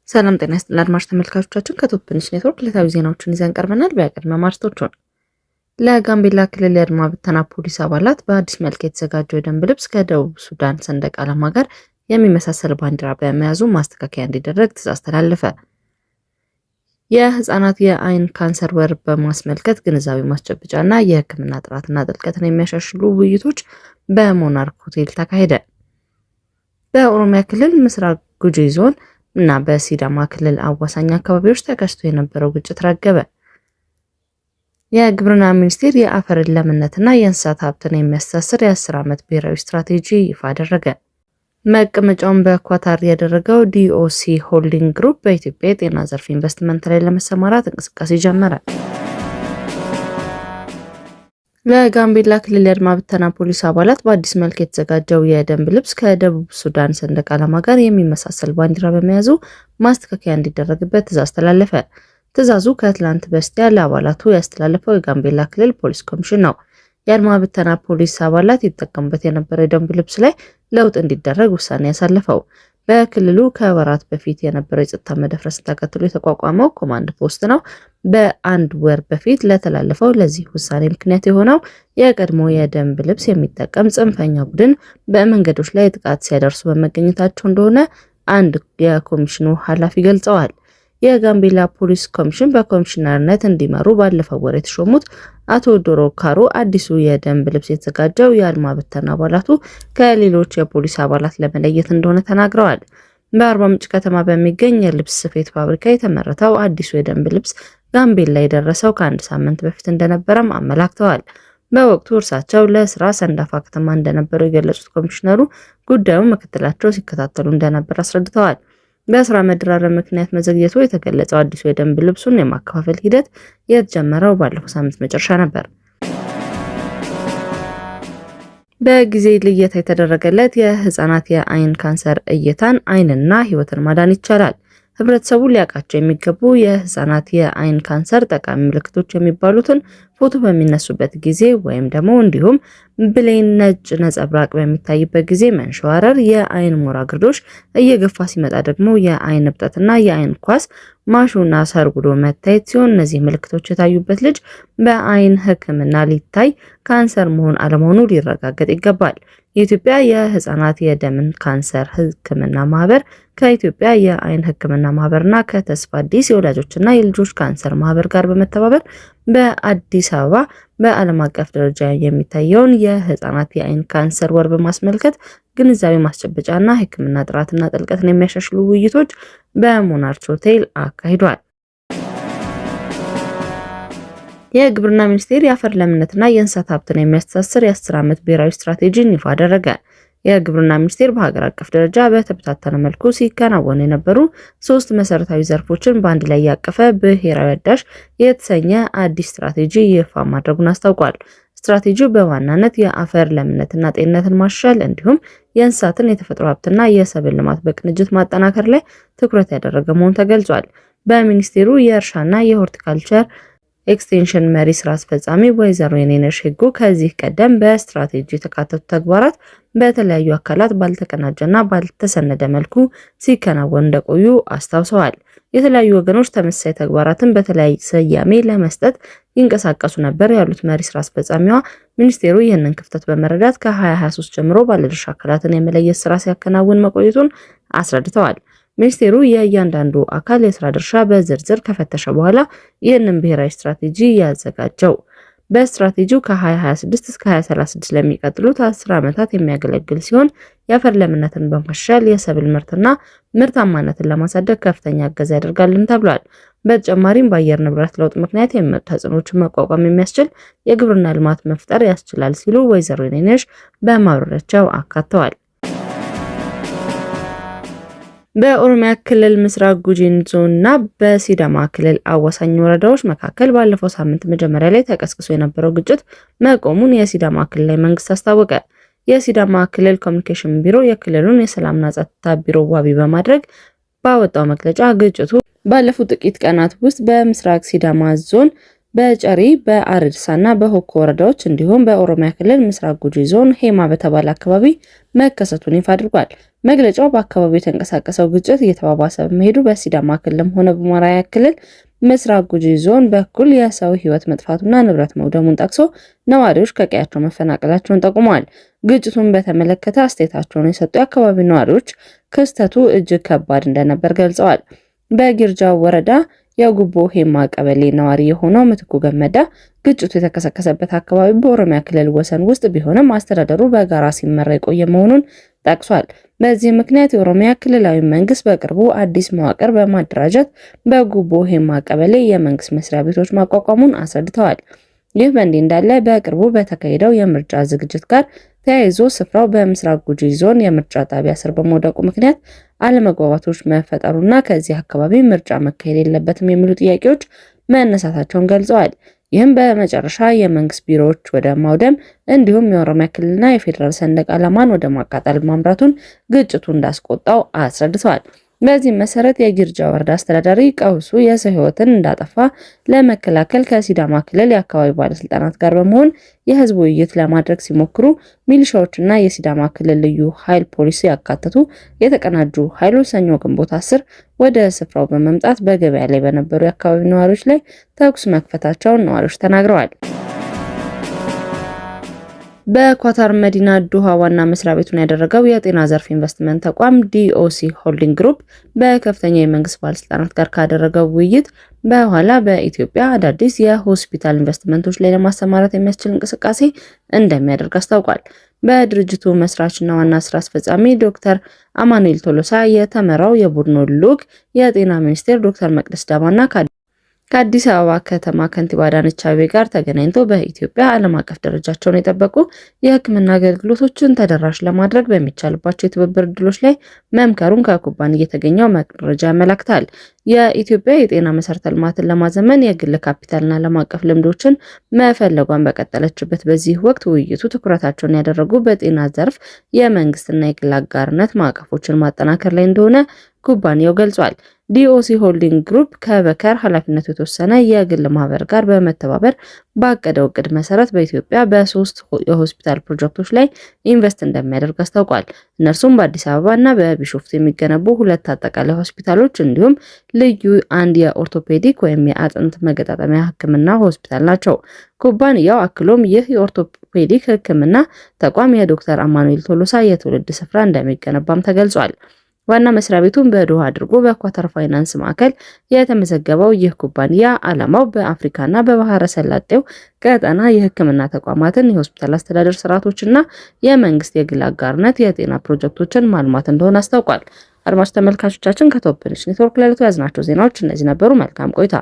ሰላም ጤና ይስጥልን አድማጭ ተመልካቾቻችን ከቶፕ ኒውስ ኔትወርክ ዕለታዊ ዜናዎችን ይዘን ቀርበናል። በቅድሚያ ማርዕስቶቹን ለጋምቤላ ክልል የአድማ ብተና ፖሊስ አባላት በአዲስ መልክ የተዘጋጀው የደንብ ልብስ ከደቡብ ሱዳን ሰንደቅ ዓላማ ጋር የሚመሳሰል ባንዲራ በመያዙ ማስተካከያ እንዲደረግ ትዕዛዝ ተላለፈ። የህፃናት የአይን ካንሰር ወር በማስመልከት ግንዛቤ ማስጨበጫና የሕክምና ጥራትና ጥልቀትን የሚያሻሽሉ ውይይቶች በሞናርክ ሆቴል ተካሄደ። በኦሮሚያ ክልል ምስራቅ ጉጂ ዞን እና በሲዳማ ክልል አዋሳኝ አካባቢዎች ተከስቶ የነበረው ግጭት ረገበ። የግብርና ሚኒስቴር የአፈርን ለምነትና የእንስሳት ሀብትን የሚያስተሳስር የ10 ዓመት ብሔራዊ ስትራቴጂ ይፋ አደረገ። መቀመጫውን በኳታር ያደረገው ዲኦሲ ሆልዲንግ ግሩፕ በኢትዮጵያ የጤና ዘርፍ ኢንቨስትመንት ላይ ለመሰማራት እንቅስቃሴ ጀመረ። ለጋምቤላ ክልል የአድማ ብተና ፖሊስ አባላት በአዲስ መልክ የተዘጋጀው የደንብ ልብስ ከደቡብ ሱዳን ሰንደቅ ዓላማ ጋር የሚመሳሰል ባንዲራ በመያዙ ማስተካከያ እንዲደረግበት ትዕዛዝ ተላለፈ። ትዕዛዙ ከትላንት በስቲያ ለአባላቱ ያስተላለፈው የጋምቤላ ክልል ፖሊስ ኮሚሽን ነው። የአድማ ብተና ፖሊስ አባላት ይጠቀሙበት የነበረው የደንብ ልብስ ላይ ለውጥ እንዲደረግ ውሳኔ ያሳለፈው በክልሉ ከወራት በፊት የነበረው የጸጥታ መደፍረስን ተከትሎ የተቋቋመው ኮማንድ ፖስት ነው። በአንድ ወር በፊት ለተላለፈው ለዚህ ውሳኔ ምክንያት የሆነው የቀድሞ የደንብ ልብስ የሚጠቀም ጽንፈኛ ቡድን በመንገዶች ላይ ጥቃት ሲያደርሱ በመገኘታቸው እንደሆነ አንድ የኮሚሽኑ ኃላፊ ገልጸዋል። የጋምቤላ ፖሊስ ኮሚሽን በኮሚሽነርነት እንዲመሩ ባለፈው ወር የተሾሙት አቶ ዶሮ ካሮ አዲሱ የደንብ ልብስ የተዘጋጀው የአድማ ብተና አባላቱ ከሌሎች የፖሊስ አባላት ለመለየት እንደሆነ ተናግረዋል። በአርባ ምንጭ ከተማ በሚገኝ የልብስ ስፌት ፋብሪካ የተመረተው አዲሱ የደንብ ልብስ ጋምቤላ የደረሰው ከአንድ ሳምንት በፊት እንደነበረም አመላክተዋል። በወቅቱ እርሳቸው ለስራ ሰንዳፋ ከተማ እንደነበሩ የገለጹት ኮሚሽነሩ ጉዳዩን ምክትላቸው ሲከታተሉ እንደነበር አስረድተዋል። በስራ መደራረብ ምክንያት መዘግየቱ የተገለጸው አዲሱ የደንብ ልብሱን የማከፋፈል ሂደት የተጀመረው ባለፈው ሳምንት መጨረሻ ነበር። በጊዜ ልየታ የተደረገለት የህፃናት የአይን ካንሰር እይታን አይንና ህይወትን ማዳን ይቻላል። ህብረተሰቡ ሊያውቃቸው የሚገቡ የህፃናት የአይን ካንሰር ጠቃሚ ምልክቶች የሚባሉትን ፎቶ በሚነሱበት ጊዜ ወይም ደግሞ እንዲሁም ብሌን ነጭ ነጸብራቅ በሚታይበት ጊዜ መንሸዋረር፣ የአይን ሞራ ግርዶሽ እየገፋ ሲመጣ ደግሞ የአይን እብጠትና የአይን ኳስ ማሹና ሰርጉዶ መታየት ሲሆን እነዚህ ምልክቶች የታዩበት ልጅ በአይን ህክምና ሊታይ ካንሰር መሆን አለመሆኑ ሊረጋገጥ ይገባል። የኢትዮጵያ የህፃናት የደም ካንሰር ህክምና ማህበር ከኢትዮጵያ የአይን ህክምና ማህበርና ከተስፋ አዲስ የወላጆችና የልጆች ካንሰር ማህበር ጋር በመተባበር በአዲስ አበባ በዓለም አቀፍ ደረጃ የሚታየውን የህፃናት የአይን ካንሰር ወር በማስመልከት ግንዛቤ ማስጨበጫና ህክምና ጥራትና ጥልቀትን የሚያሻሽሉ ውይይቶች በሞናርክ ሆቴል አካሂዷል። የግብርና ሚኒስቴር የአፈር ለምነትና የእንስሳት ሀብትን የሚያስተሳስር የ10 ዓመት ብሔራዊ ስትራቴጂን ይፋ አደረገ። የግብርና ሚኒስቴር በሀገር አቀፍ ደረጃ በተበታተነ መልኩ ሲከናወኑ የነበሩ 3 መሰረታዊ ዘርፎችን በአንድ ላይ ያቀፈ ብሔራዊ አዳሽ የተሰኘ አዲስ ስትራቴጂ ይፋ ማድረጉን አስታውቋል። ስትራቴጂው በዋናነት የአፈር ለምነትና ጤንነትን ማሻሻል እንዲሁም የእንስሳትን የተፈጥሮ ሀብትና የሰብል ልማት በቅንጅት ማጠናከር ላይ ትኩረት ያደረገ መሆኑ ተገልጿል። በሚኒስቴሩ የእርሻና የሆርቲካልቸር ኤክስቴንሽን መሪ ስራ አስፈጻሚ ወይዘሮ የኔነሽ ህጉ ከዚህ ቀደም በስትራቴጂ የተካተቱ ተግባራት በተለያዩ አካላት ባልተቀናጀና ባልተሰነደ መልኩ ሲከናወኑ እንደቆዩ አስታውሰዋል። የተለያዩ ወገኖች ተመሳሳይ ተግባራትን በተለያየ ስያሜ ለመስጠት ይንቀሳቀሱ ነበር ያሉት መሪ ስራ አስፈጻሚዋ ሚኒስቴሩ ይህንን ክፍተት በመረዳት ከ2023 ጀምሮ ባለድርሻ አካላትን የመለየት ስራ ሲያከናውን መቆየቱን አስረድተዋል። ሚኒስቴሩ የእያንዳንዱ አካል የስራ ድርሻ በዝርዝር ከፈተሸ በኋላ ይህንን ብሔራዊ ስትራቴጂ ያዘጋጀው። በስትራቴጂው ከ2026 እስከ 2036 ለሚቀጥሉት 10 ዓመታት የሚያገለግል ሲሆን የአፈር ለምነትን በማሻሻል የሰብል ምርትና ምርታማነትን ለማሳደግ ከፍተኛ እገዛ ያደርጋልን ተብሏል። በተጨማሪም በአየር ንብረት ለውጥ ምክንያት የሚመጡ ተጽዕኖዎችን መቋቋም የሚያስችል የግብርና ልማት መፍጠር ያስችላል ሲሉ ወይዘሮ የኔነሽ በማብራሪያቸው አካተዋል። በኦሮሚያ ክልል ምስራቅ ጉጂ ዞንና በሲዳማ ክልል አዋሳኝ ወረዳዎች መካከል ባለፈው ሳምንት መጀመሪያ ላይ ተቀስቅሶ የነበረው ግጭት መቆሙን የሲዳማ ክልላዊ መንግስት አስታወቀ። የሲዳማ ክልል ኮሚኒኬሽን ቢሮ የክልሉን የሰላምና ጸጥታ ቢሮ ዋቢ በማድረግ ባወጣው መግለጫ ግጭቱ ባለፉት ጥቂት ቀናት ውስጥ በምስራቅ ሲዳማ ዞን በጨሪ በአርድሳና በሆኮ ወረዳዎች እንዲሁም በኦሮሚያ ክልል ምስራቅ ጉጂ ዞን ሄማ በተባለ አካባቢ መከሰቱን ይፋ አድርጓል። መግለጫው በአካባቢው የተንቀሳቀሰው ግጭት እየተባባሰ በመሄዱ በሲዳማ ክልልም ሆነ በአማራ ክልል ምስራቅ ጉጂ ዞን በኩል የሰው ሕይወት መጥፋቱና ንብረት መውደሙን ጠቅሶ ነዋሪዎች ከቀያቸው መፈናቀላቸውን ጠቁመዋል። ግጭቱን በተመለከተ አስተያየታቸውን የሰጡ የአካባቢው ነዋሪዎች ክስተቱ እጅግ ከባድ እንደነበር ገልጸዋል። በጊርጃ ወረዳ የጉቦ ሄማ ቀበሌ ነዋሪ የሆነው ምትኩ ገመዳ ግጭቱ የተከሰከሰበት አካባቢ በኦሮሚያ ክልል ወሰን ውስጥ ቢሆንም አስተዳደሩ በጋራ ሲመራ የቆየ መሆኑን ጠቅሷል። በዚህ ምክንያት የኦሮሚያ ክልላዊ መንግስት በቅርቡ አዲስ መዋቅር በማደራጀት በጉቦ ሄማ ቀበሌ የመንግስት መስሪያ ቤቶች ማቋቋሙን አስረድተዋል። ይህ በእንዲህ እንዳለ በቅርቡ በተካሄደው የምርጫ ዝግጅት ጋር ተያይዞ ስፍራው በምስራቅ ጉጂ ዞን የምርጫ ጣቢያ ስር በመውደቁ ምክንያት አለመግባባቶች መፈጠሩና ከዚህ አካባቢ ምርጫ መካሄድ የለበትም የሚሉ ጥያቄዎች መነሳታቸውን ገልጸዋል። ይህም በመጨረሻ የመንግስት ቢሮዎች ወደ ማውደም እንዲሁም የኦሮሚያ ክልልና የፌዴራል ሰንደቅ ዓላማን ወደ ማቃጠል ማምራቱን ግጭቱ እንዳስቆጣው አስረድተዋል። በዚህ መሰረት የጊርጃ ወረዳ አስተዳዳሪ ቀውሱ የሰው ሕይወትን እንዳጠፋ ለመከላከል ከሲዳማ ክልል የአካባቢ ባለስልጣናት ጋር በመሆን የህዝብ ውይይት ለማድረግ ሲሞክሩ ሚሊሻዎችና የሲዳማ ክልል ልዩ ኃይል ፖሊስ ያካተቱ የተቀናጁ ኃይሎች ሰኞ ግንቦት 10 ወደ ስፍራው በመምጣት በገበያ ላይ በነበሩ የአካባቢ ነዋሪዎች ላይ ተኩስ መክፈታቸውን ነዋሪዎች ተናግረዋል። በኳታር መዲና ዶሃ ዋና መስሪያ ቤቱን ያደረገው የጤና ዘርፍ ኢንቨስትመንት ተቋም ዲኦሲ ሆልዲንግ ግሩፕ በከፍተኛ የመንግስት ባለስልጣናት ጋር ካደረገው ውይይት በኋላ በኢትዮጵያ አዳዲስ የሆስፒታል ኢንቨስትመንቶች ላይ ለማሰማራት የሚያስችል እንቅስቃሴ እንደሚያደርግ አስታውቋል። በድርጅቱ መስራችና ዋና ስራ አስፈጻሚ ዶክተር አማኑኤል ቶሎሳ የተመራው የቡድኑ ልዑክ የጤና ሚኒስቴር ዶክተር መቅደስ ዳባና ከአዲስ አበባ ከተማ ከንቲባ አዳነች አቤቤ ጋር ተገናኝቶ በኢትዮጵያ ዓለም አቀፍ ደረጃቸውን የጠበቁ የሕክምና አገልግሎቶችን ተደራሽ ለማድረግ በሚቻልባቸው የትብብር ዕድሎች ላይ መምከሩን ከኩባንያው የተገኘው መረጃ ያመለክታል። የኢትዮጵያ የጤና መሰረተ ልማትን ለማዘመን የግል ካፒታልና ዓለም አቀፍ ልምዶችን መፈለጓን በቀጠለችበት በዚህ ወቅት ውይይቱ ትኩረታቸውን ያደረጉ በጤና ዘርፍ የመንግስትና የግል አጋርነት ማዕቀፎችን ማጠናከር ላይ እንደሆነ ኩባንያው ገልጿል። ዲኦሲ ሆልዲንግ ግሩፕ ከበከር ኃላፊነቱ የተወሰነ የግል ማህበር ጋር በመተባበር ባቀደው እቅድ መሰረት በኢትዮጵያ በ3 የሆስፒታል ፕሮጀክቶች ላይ ኢንቨስት እንደሚያደርግ አስታውቋል። እነርሱም በአዲስ አበባ እና በቢሾፍቱ የሚገነቡ 2 አጠቃላይ ሆስፒታሎች እንዲሁም ልዩ አንድ የኦርቶፔዲክ ወይም የአጥንት መገጣጠሚያ ሕክምና ሆስፒታል ናቸው። ኩባንያው አክሎም ይህ የኦርቶፔዲክ ሕክምና ተቋም የዶክተር አማኑኤል ቶሎሳ የትውልድ ስፍራ እንደሚገነባም ተገልጿል። ዋና መስሪያ ቤቱን በዶሃ አድርጎ በኳታር ፋይናንስ ማዕከል የተመዘገበው ይህ ኩባንያ ዓላማው በአፍሪካና በባህረ ሰላጤው ቀጠና የሕክምና ተቋማትን፣ የሆስፒታል አስተዳደር ስርዓቶችና የመንግስት የግል አጋርነት የጤና ፕሮጀክቶችን ማልማት እንደሆነ አስታውቋል። አድማጭ ተመልካቾቻችን ከቶፕ ኔትወርክ ለዕለቱ ያዝናቸው ዜናዎች እነዚህ ነበሩ። መልካም ቆይታ።